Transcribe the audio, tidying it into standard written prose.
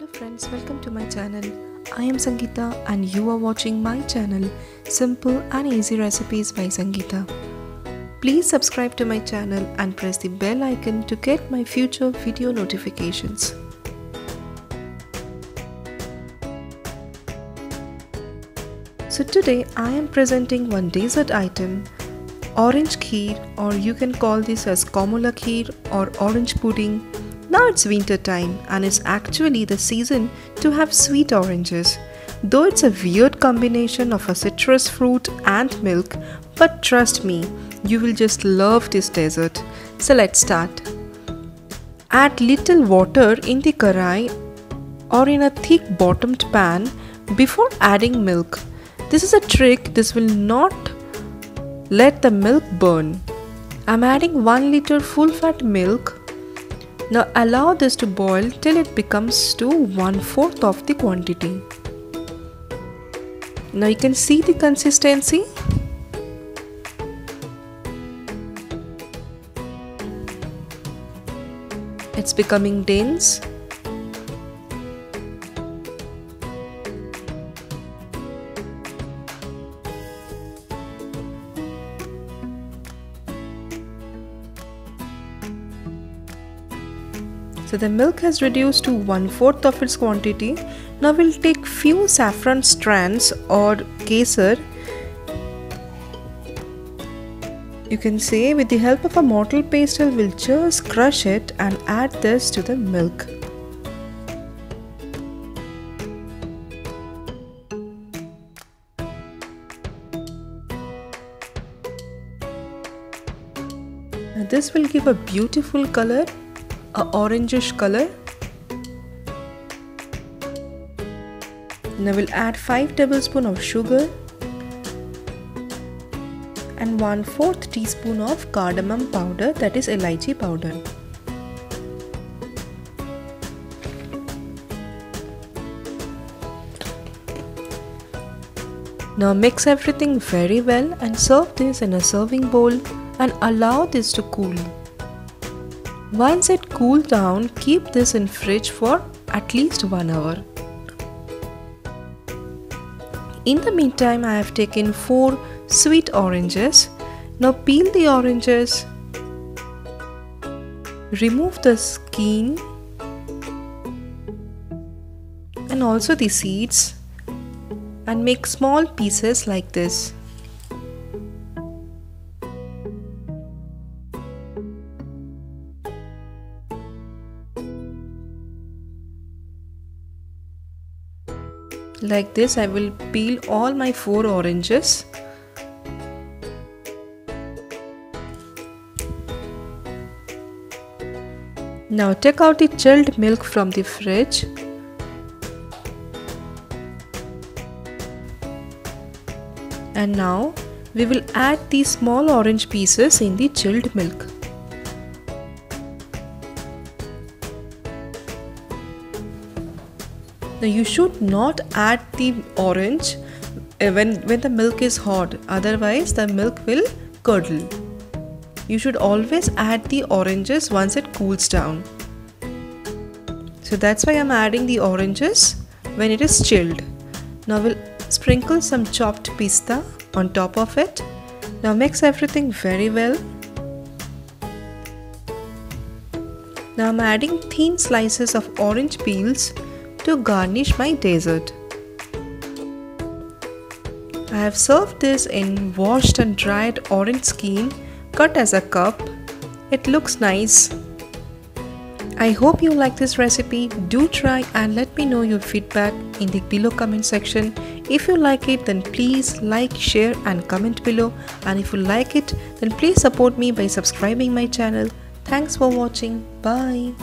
Hello friends, welcome to my channel. I am Sangeeta and you are watching my channel Simple and Easy Recipes by Sangeeta. Please subscribe to my channel and press the bell icon to get my future video notifications. So today I am presenting one dessert item, Orange Kheer, or you can call this as Komola Kheer or orange pudding. Now it's winter time and it's actually the season to have sweet oranges. Though it's a weird combination of a citrus fruit and milk, but trust me, you will just love this dessert. So let's start. Add little water in the karai or in a thick bottomed pan before adding milk. This is a trick, this will not let the milk burn. I'm adding 1 liter full fat milk. Now allow this to boil till it becomes to 1/4 of the quantity. Now you can see the consistency. It's becoming dense. So the milk has reduced to 1/4 of its quantity. Now we'll take few saffron strands or kesar. You can say with the help of a mortar pestle we'll just crush it and add this to the milk. Now this will give a beautiful color, a orangish color. Now we'll add 5 tablespoons of sugar and 1/4 teaspoon of cardamom powder, that is elaichi powder. Now mix everything very well and serve this in a serving bowl and allow this to cool. Once it cools down, keep this in fridge for at least 1 hour. In the meantime, I have taken 4 sweet oranges. Now peel the oranges, remove the skin and also the seeds and make small pieces like this. Like this, I will peel all my 4 oranges. Now take out the chilled milk from the fridge. And now we will add these small orange pieces in the chilled milk. Now you should not add the orange when the milk is hot, otherwise the milk will curdle. You should always add the oranges once it cools down. So that's why I'm adding the oranges when it is chilled. Now we'll sprinkle some chopped pista on top of it. Now mix everything very well. Now I'm adding thin slices of orange peels to garnish my dessert. I have served this in washed and dried orange skin cut as a cup. It looks nice. I hope you like this recipe. Do try and let me know your feedback in the below comment section. If you like it, then please like, share and comment below. And if you like it, then please support me by subscribing my channel. Thanks for watching. Bye.